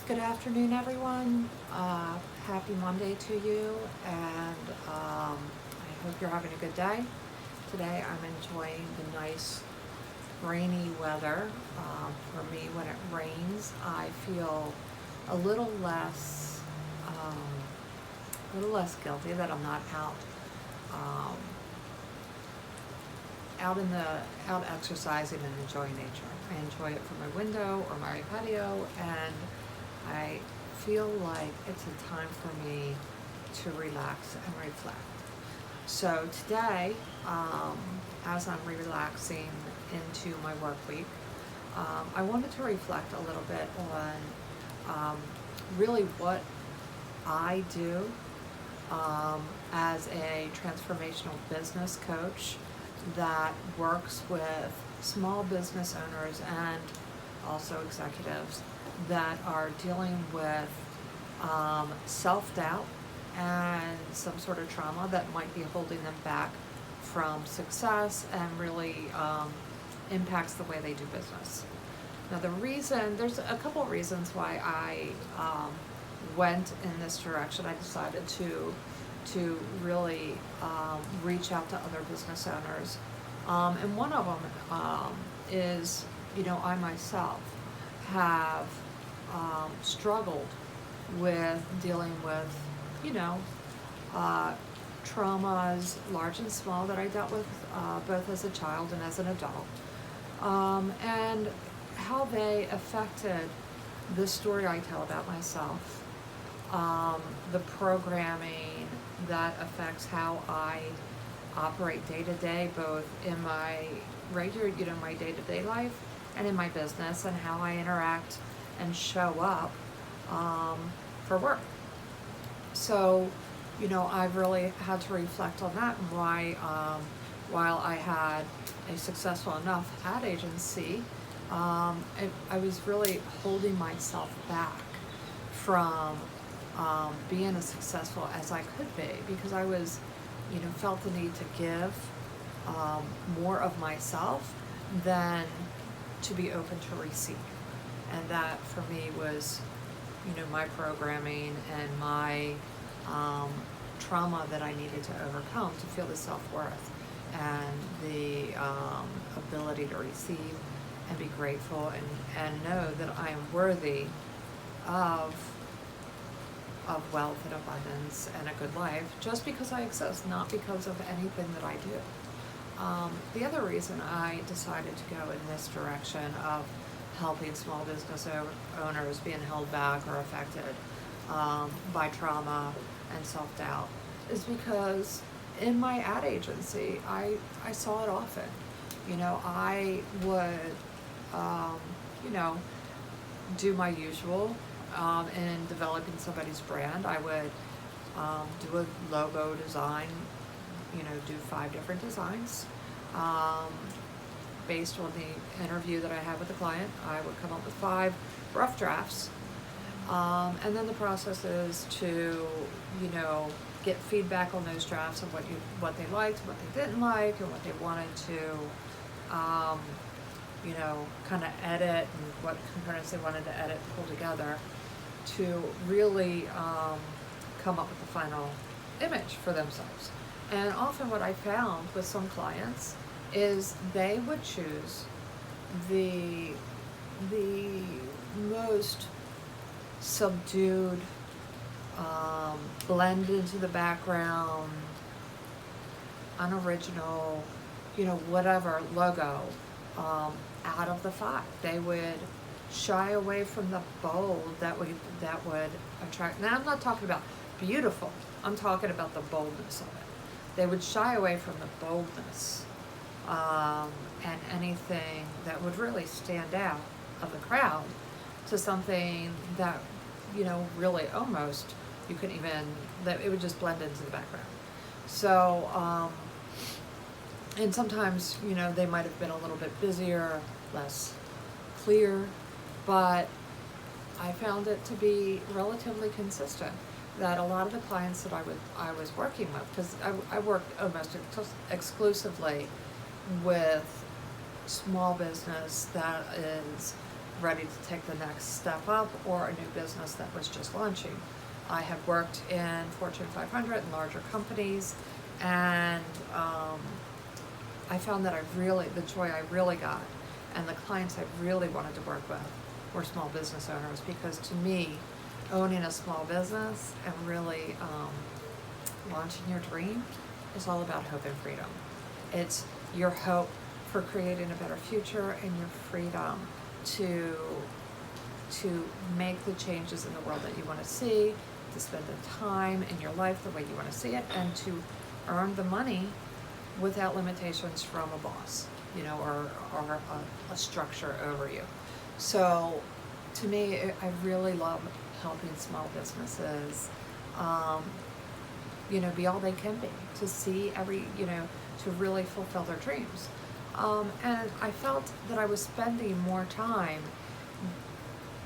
Good afternoon, everyone. Happy Monday to you, and I hope you're having a good day. Today, I'm enjoying the nice rainy weather. For me, when it rains, I feel a little less guilty that I'm not um, out exercising and enjoying nature. I enjoy it from my window or my patio, and I feel like it's a time for me to relax and reflect. So today, as I'm relaxing into my work week, I wanted to reflect a little bit on really what I do as a transformational business coach that works with small business owners and also executives that are dealing with self-doubt and some sort of trauma that might be holding them back from success and really impacts the way they do business. Now there's a couple of reasons why I went in this direction. I decided to really reach out to other business owners. And one of them is, I myself have struggled with dealing with, traumas, large and small, that I dealt with both as a child and as an adult, and how they affected the story I tell about myself, the programming that affects how I operate day to day, both in my regular, my day to day life and in my business, and how I interact and show up for work. So, I've really had to reflect on that, and why, while I had a successful enough ad agency, I was really holding myself back from being as successful as I could be, because I was, felt the need to give more of myself than to be open to receive. And that for me was, my programming and my trauma that I needed to overcome to feel the self-worth and the ability to receive and be grateful and know that I am worthy of wealth and abundance and a good life, just because I exist, not because of anything that I do. The other reason I decided to go in this direction of helping small business owners being held back or affected by trauma and self-doubt is because in my ad agency, I saw it often. I would, do my usual in developing somebody's brand. I would do a logo design, do 5 different designs. Based on the interview that I had with the client, I would come up with 5 rough drafts. And then the process is to, get feedback on those drafts of what they liked, what they didn't like, and what they wanted to, kind of edit, and what components they wanted to edit and pull together to really come up with the final image for themselves. And often what I found with some clients is they would choose the most subdued, blend into the background, unoriginal, whatever logo out of the 5. They would shy away from the bold that would attract. Now I'm not talking about beautiful. I'm talking about the boldness of it. They would shy away from the boldness and anything that would really stand out of the crowd to something that, really almost you couldn't even, that it would just blend into the background. So, and sometimes, they might have been a little bit busier, less clear, but I found it to be relatively consistent. That a lot of the clients that I was working with, because I worked almost exclusively with small business that is ready to take the next step up, or a new business that was just launching. I have worked in Fortune 500 and larger companies, and I found that the joy I really got and the clients I really wanted to work with were small business owners, because to me, owning a small business and really launching your dream is all about hope and freedom. It's your hope for creating a better future and your freedom to make the changes in the world that you want to see, to spend the time in your life the way you want to see it, and to earn the money without limitations from a boss, or a structure over you. So to me, I really love helping small businesses, be all they can be, to see to really fulfill their dreams. And I felt that I was spending more time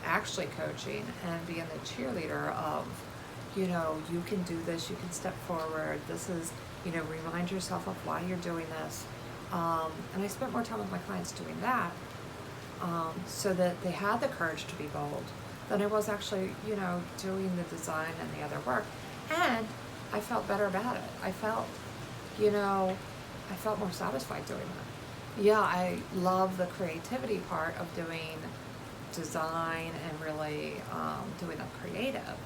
actually coaching and being the cheerleader of, you can do this, you can step forward, this is, remind yourself of why you're doing this. And I spent more time with my clients doing that, so that they had the courage to be bold, than I was actually, doing the design and the other work. And I felt better about it. I felt more satisfied doing that. Yeah, I love the creativity part of doing design and really doing the creative.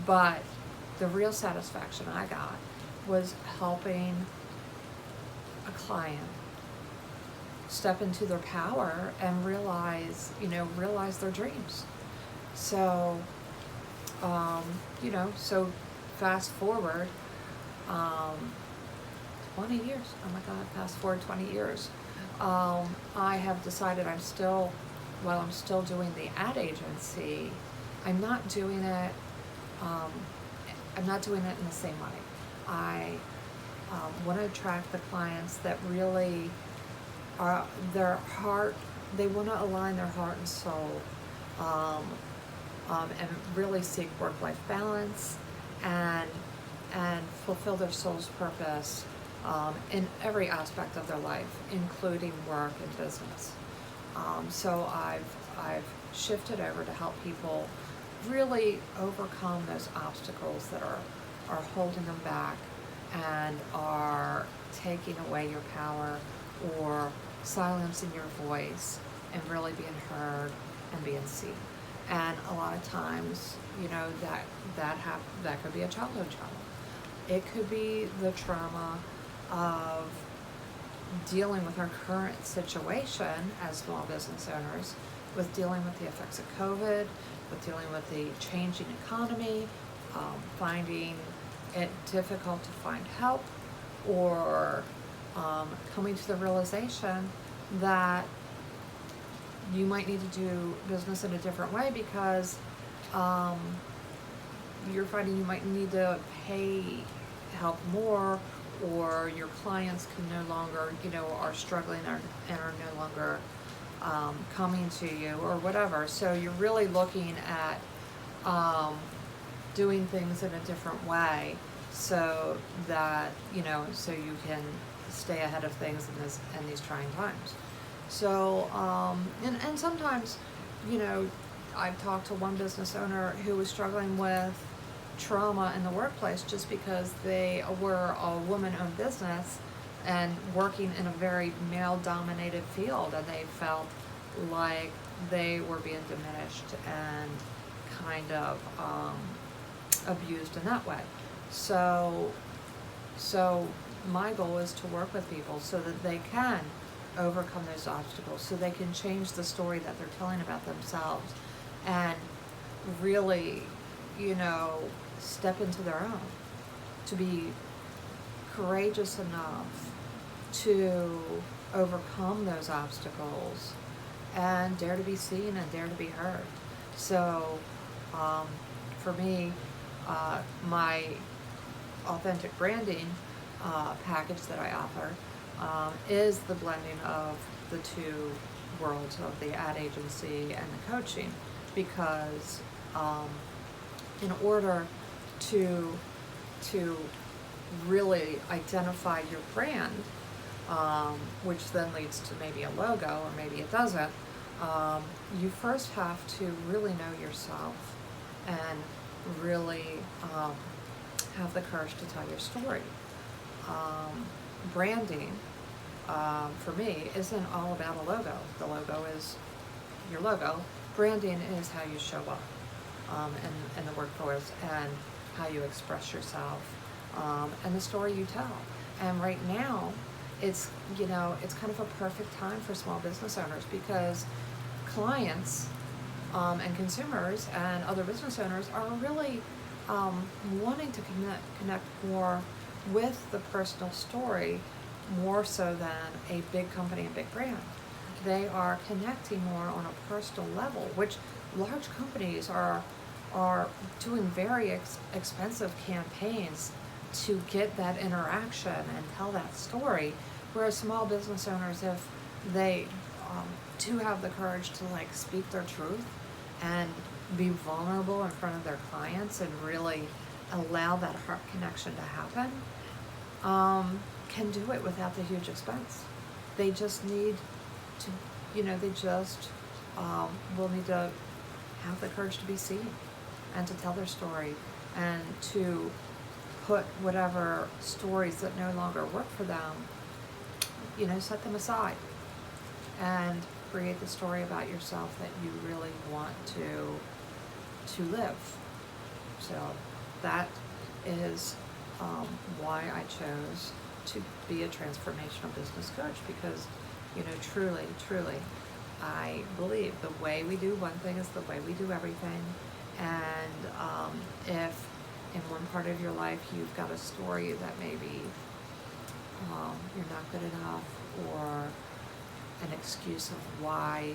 But the real satisfaction I got was helping a client step into their power and realize their dreams. So, so fast forward 20 years. Oh my God, fast forward 20 years. I have decided while I'm still doing the ad agency, I'm not doing it in the same way. I want to attract the clients that really are they want to align their heart and soul, and really seek work-life balance and fulfill their soul's purpose in every aspect of their life, including work and business. So I've shifted over to help people really overcome those obstacles that are holding them back and are taking away your power or silencing your voice, and really being heard and being seen. And a lot of times, that could be a childhood trauma. It could be the trauma of dealing with our current situation as small business owners, with dealing with the effects of COVID, with dealing with the changing economy, finding it difficult to find help, or coming to the realization that you might need to do business in a different way because you're finding you might need to pay help more, or your clients can no longer, are struggling and are no longer coming to you, or whatever. So you're really looking at doing things in a different way, so that so you can stay ahead of things in these trying times. So and sometimes, I've talked to one business owner who was struggling with trauma in the workplace just because they were a woman-owned business and working in a very male-dominated field, and they felt like they were being diminished and kind of abused in that way. So my goal is to work with people so that they can overcome those obstacles, so they can change the story that they're telling about themselves and really, step into their own, to be courageous enough to overcome those obstacles and dare to be seen and dare to be heard. So for me, my authentic branding package that I offer is the blending of the two worlds of the ad agency and the coaching, because in order to really identify your brand, which then leads to maybe a logo, or maybe it doesn't, You first have to really know yourself and really have the courage to tell your story. Branding, for me, isn't all about a logo. The logo is your logo. Branding is how you show up in the workforce and how you express yourself and the story you tell. And right now, it's it's kind of a perfect time for small business owners because clients and consumers and other business owners are really wanting to connect more with the personal story more so than a big company and big brand. They are connecting more on a personal level, which large companies are doing very expensive campaigns to get that interaction and tell that story. Whereas small business owners, if they do have the courage to speak their truth and be vulnerable in front of their clients and really allow that heart connection to happen, can do it without the huge expense. They just need to, they just will need to have the courage to be seen and to tell their story and to put whatever stories that no longer work for them, set them aside and create the story about yourself that you really want to live. So that is why I chose to be a transformational business coach, because truly, I believe the way we do one thing is the way we do everything. And if in one part of your life you've got a story that maybe you're not good enough, or an excuse of why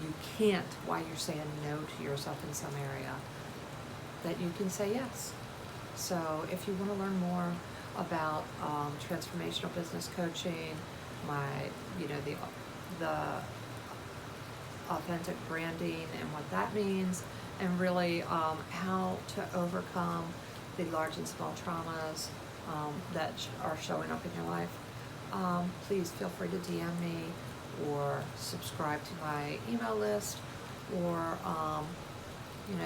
you can't, why you're saying no to yourself in some area, that you can say yes. So if you want to learn more about transformational business coaching, the authentic branding and what that means, and really how to overcome the large and small traumas that are showing up in your life, please feel free to DM me or subscribe to my email list, or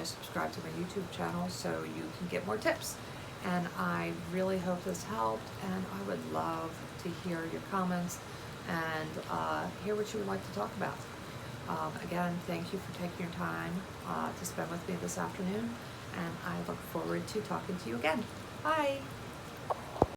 subscribe to my YouTube channel so you can get more tips. And I really hope this helped, and I would love to hear your comments and hear what you would like to talk about. Again, thank you for taking your time to spend with me this afternoon, and I look forward to talking to you again. Bye!